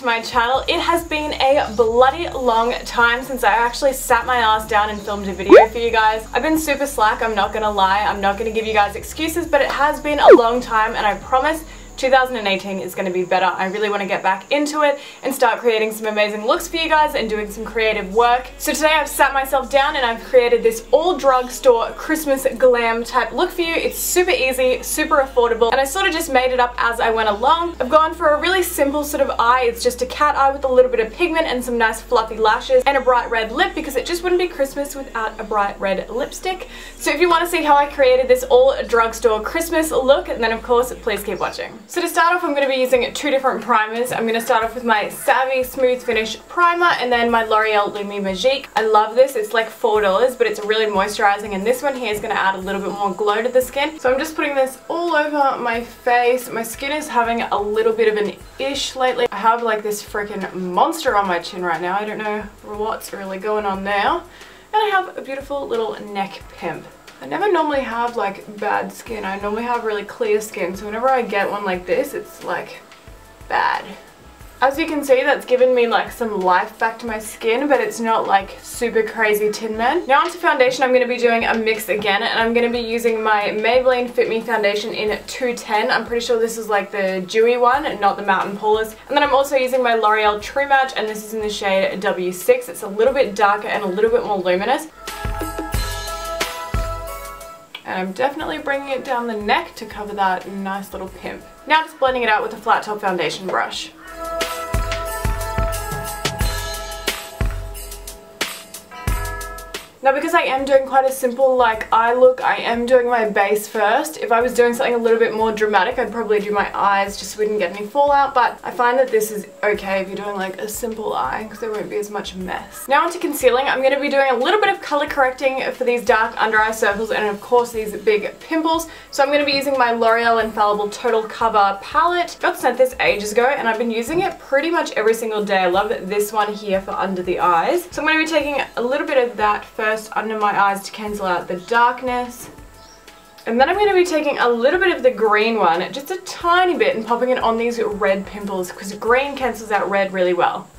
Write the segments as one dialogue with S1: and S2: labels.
S1: my channel. It has been a bloody long time since I actually sat my ass down and filmed a video for you guys. I've been super slack, I'm not gonna lie. I'm not gonna give you guys excuses, but it has been a long time and I promise 2018 is going to be better. I really want to get back into it and start creating some amazing looks for you guys and doing some creative work. So today I've sat myself down and I've created this all drugstore Christmas glam type look for you. It's super easy, super affordable, and I sort of just made it up as I went along. I've gone for a really simple sort of eye. It's just a cat eye with a little bit of pigment and some nice fluffy lashes and a bright red lip because it just wouldn't be Christmas without a bright red lipstick. So if you want to see how I created this all drugstore Christmas look, then of course please keep watching. So to start off, I'm going to be using two different primers. I'm going to start off with my Savvy Smooth Finish Primer and then my L'Oreal Lumi Magique. I love this. It's like $4, but it's really moisturizing, and this one here is going to add a little bit more glow to the skin. So I'm just putting this all over my face. My skin is having a little bit of an ish lately. I have like this freaking monster on my chin right now. I don't know what's really going on there. And I have a beautiful little neck pimp. I never normally have like bad skin. I normally have really clear skin, so whenever I get one like this, it's like bad. As you can see, that's given me like some life back to my skin, but it's not like super crazy Tin Man. Now onto foundation, I'm going to be doing a mix again, and I'm going to be using my Maybelline Fit Me foundation in 210. I'm pretty sure this is like the dewy one, not the Mountain Paula's. And then I'm also using my L'Oreal True Match, and this is in the shade W6. It's a little bit darker and a little bit more luminous. And I'm definitely bringing it down the neck to cover that nice little pimp. Now just blending it out with a flat top foundation brush. Now because I am doing quite a simple like eye look, I am doing my base first. If I was doing something a little bit more dramatic, I'd probably do my eyes just so we didn't get any fallout, but I find that this is okay if you're doing like a simple eye because there won't be as much mess. Now onto concealing, I'm going to be doing a little bit of color correcting for these dark under eye circles and of course these big pimples. So I'm going to be using my L'Oreal Infallible Total Cover palette. Got sent this ages ago and I've been using it pretty much every single day. I love this one here for under the eyes. So I'm going to be taking a little bit of that first under my eyes to cancel out the darkness, and then I'm going to be taking a little bit of the green one, just a tiny bit, and popping it on these red pimples because green cancels out red really well.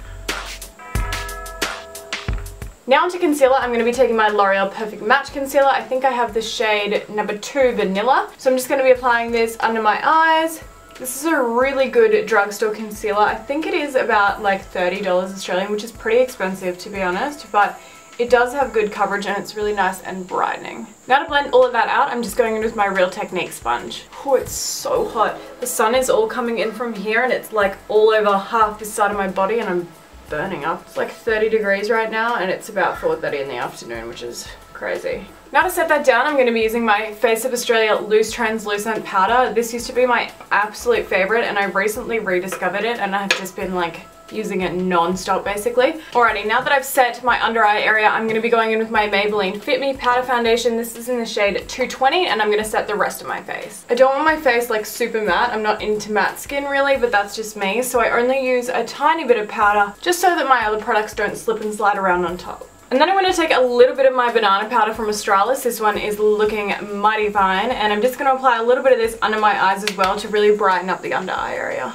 S1: Now onto concealer, I'm going to be taking my L'Oreal Perfect Match Concealer. I think I have the shade number 2 Vanilla, so I'm just going to be applying this under my eyes. This is a really good drugstore concealer. I think it is about like $30 Australian, which is pretty expensive to be honest, but it does have good coverage and it's really nice and brightening. Now to blend all of that out, I'm just going in with my Real Technique sponge. Oh, it's so hot. The sun is all coming in from here and it's like all over half this side of my body and I'm burning up. It's like 30 degrees right now and it's about 4:30 in the afternoon, which is crazy. Now to set that down, I'm going to be using my Face of Australia Loose Translucent Powder. This used to be my absolute favorite and I recently rediscovered it and I've just been like using it non-stop basically. Alrighty, now that I've set my under eye area, I'm going to be going in with my Maybelline Fit Me Powder Foundation. This is in the shade 220 and I'm going to set the rest of my face. I don't want my face like super matte. I'm not into matte skin really, but that's just me. So I only use a tiny bit of powder just so that my other products don't slip and slide around on top. And then I'm going to take a little bit of my banana powder from Australis. This one is looking mighty fine and I'm just going to apply a little bit of this under my eyes as well to really brighten up the under eye area.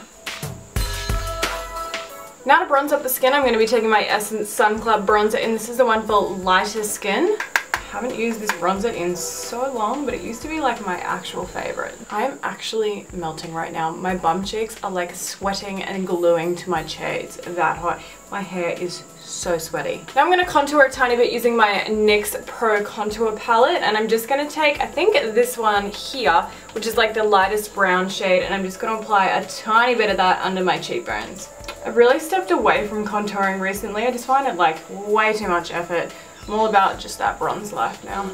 S1: Now to bronze up the skin, I'm going to be taking my Essence Sun Club bronzer, and this is the one for lighter skin. I haven't used this bronzer in so long, but it used to be like my actual favorite. I am actually melting right now. My bum cheeks are like sweating and gluing to my cheeks. It's that hot. My hair is so sweaty. Now I'm going to contour a tiny bit using my NYX Pro Contour Palette, and I'm just going to take, I think this one here, which is like the lightest brown shade, and I'm just going to apply a tiny bit of that under my cheekbones. I've really stepped away from contouring recently. I just find it like way too much effort. I'm all about just that bronze life now.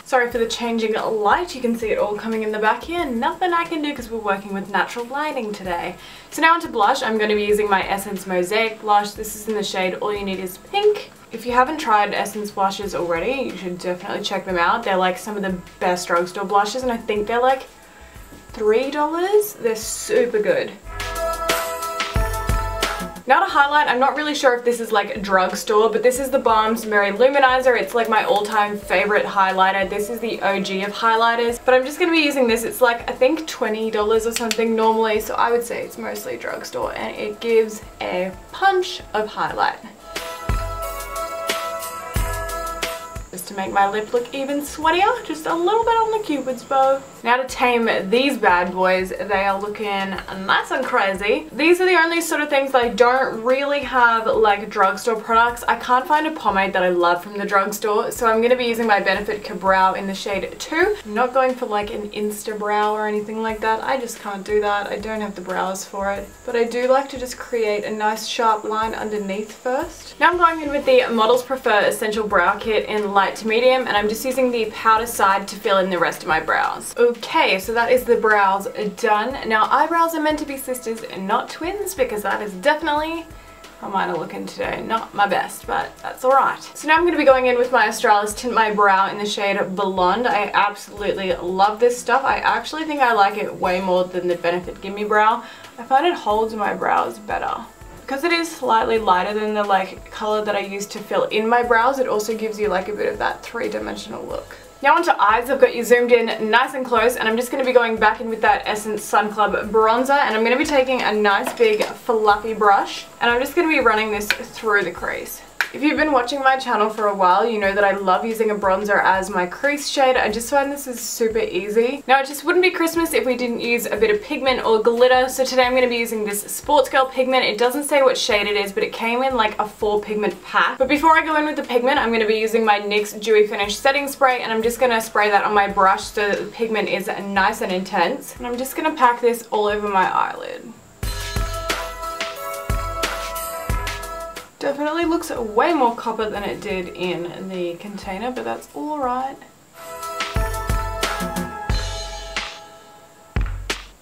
S1: Sorry for the changing light, you can see it all coming in the back here. Nothing I can do because we're working with natural lighting today. So now onto blush, I'm going to be using my Essence Mosaic blush. This is in the shade All You Need Is Pink. If you haven't tried Essence blushes already, you should definitely check them out. They're like some of the best drugstore blushes and I think they're like $3. They're super good. Now to highlight, I'm not really sure if this is like a drugstore, but this is the Balm's Merry Luminizer. It's like my all-time favorite highlighter. This is the OG of highlighters, but I'm just going to be using this. It's like, I think $20 or something normally, so I would say it's mostly drugstore, and it gives a punch of highlight. Just to make my lip look even sweatier, just a little bit on the Cupid's bow. Now to tame these bad boys, they are looking nice and crazy. These are the only sort of things that I don't really have like drugstore products. I can't find a pomade that I love from the drugstore, so I'm going to be using my Benefit Ka-Brow in the shade 2. I'm not going for like an Insta brow or anything like that. I just can't do that. I don't have the brows for it. But I do like to just create a nice sharp line underneath first. Now I'm going in with the Models Prefer Essential Brow Kit in light to medium, and I'm just using the powder side to fill in the rest of my brows. Okay, so that is the brows done. Now eyebrows are meant to be sisters and not twins, because that is definitely how mine are looking today. Not my best, but that's alright. So now I'm going to be going in with my Australis Tint My Brow in the shade Blonde. I absolutely love this stuff. I actually think I like it way more than the Benefit Gimme Brow. I find it holds my brows better. Because it is slightly lighter than the like color that I use to fill in my brows, it also gives you like a bit of that three-dimensional look. Now onto eyes. I've got you zoomed in nice and close, and I'm just going to be going back in with that Essence Sun Club bronzer, and I'm going to be taking a nice big fluffy brush, and I'm just going to be running this through the crease. If you've been watching my channel for a while, you know that I love using a bronzer as my crease shade. I just find this is super easy. Now it just wouldn't be Christmas if we didn't use a bit of pigment or glitter, so today I'm going to be using this Sports Girl pigment. It doesn't say what shade it is, but it came in like a 4 pigment pack. But before I go in with the pigment, I'm going to be using my NYX Dewy Finish Setting Spray, and I'm just going to spray that on my brush so that the pigment is nice and intense. And I'm just going to pack this all over my eyelid. Definitely looks way more copper than it did in the container, but that's alright.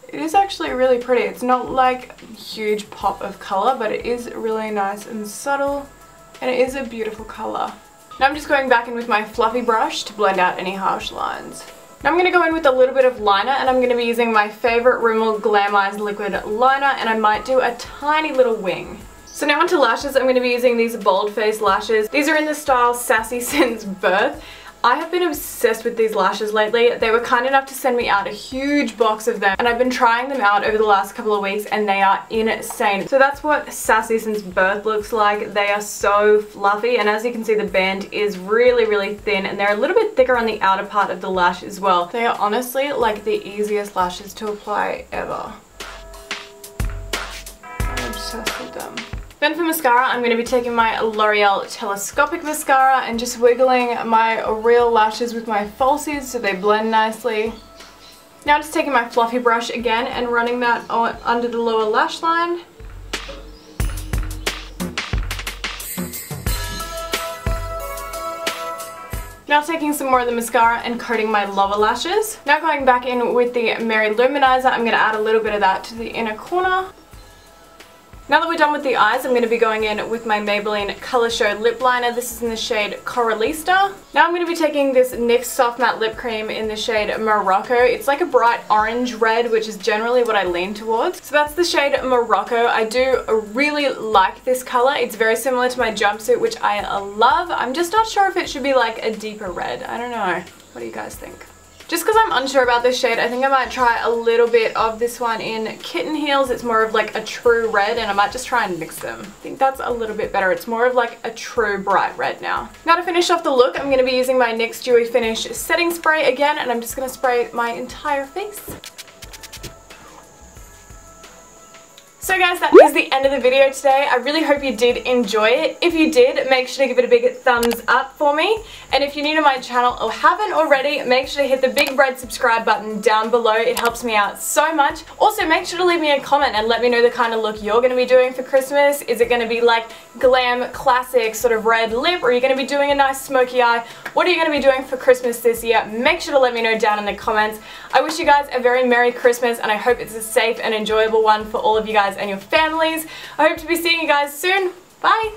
S1: It is actually really pretty. It's not like a huge pop of colour, but it is really nice and subtle, and it is a beautiful colour. Now I'm just going back in with my fluffy brush to blend out any harsh lines. Now I'm going to go in with a little bit of liner, and I'm going to be using my favourite Rimmel Glam Eyes liquid liner, and I might do a tiny little wing. So now onto lashes. I'm going to be using these bold face lashes. These are in the style Sassy Since Birth. I have been obsessed with these lashes lately. They were kind enough to send me out a huge box of them, and I've been trying them out over the last couple of weeks, and they are insane. So that's what Sassy Since Birth looks like. They are so fluffy, and as you can see, the band is really, really thin, and they're a little bit thicker on the outer part of the lash as well. They are honestly like the easiest lashes to apply ever. I'm obsessed with them. Then for mascara, I'm going to be taking my L'Oreal Telescopic Mascara and just wiggling my real lashes with my falsies so they blend nicely. Now just taking my fluffy brush again and running that under the lower lash line. Now taking some more of the mascara and coating my lower lashes. Now going back in with the Merry Luminizer, I'm going to add a little bit of that to the inner corner. Now that we're done with the eyes, I'm going to be going in with my Maybelline Colour Show Lip Liner. This is in the shade Coralista. Now I'm going to be taking this NYX Soft Matte Lip Cream in the shade Morocco. It's like a bright orange red, which is generally what I lean towards. So that's the shade Morocco. I do really like this colour. It's very similar to my jumpsuit, which I love. I'm just not sure if it should be like a deeper red. I don't know. What do you guys think? Just because I'm unsure about this shade, I think I might try a little bit of this one in Kitten Heels. It's more of like a true red, and I might just try and mix them. I think that's a little bit better. It's more of like a true bright red now. Now to finish off the look, I'm going to be using my NYX Dewy Finish Setting Spray again, and I'm just going to spray my entire face. So guys, that is the end of the video today. I really hope you did enjoy it. If you did, make sure to give it a big thumbs up for me. And if you're new to my channel or haven't already, make sure to hit the big red subscribe button down below. It helps me out so much. Also, make sure to leave me a comment and let me know the kind of look you're going to be doing for Christmas. Is it going to be like glam, classic, sort of red lip, or are you going to be doing a nice smoky eye? What are you going to be doing for Christmas this year? Make sure to let me know down in the comments. I wish you guys a very Merry Christmas, and I hope it's a safe and enjoyable one for all of you guys and your families. I hope to be seeing you guys soon. Bye!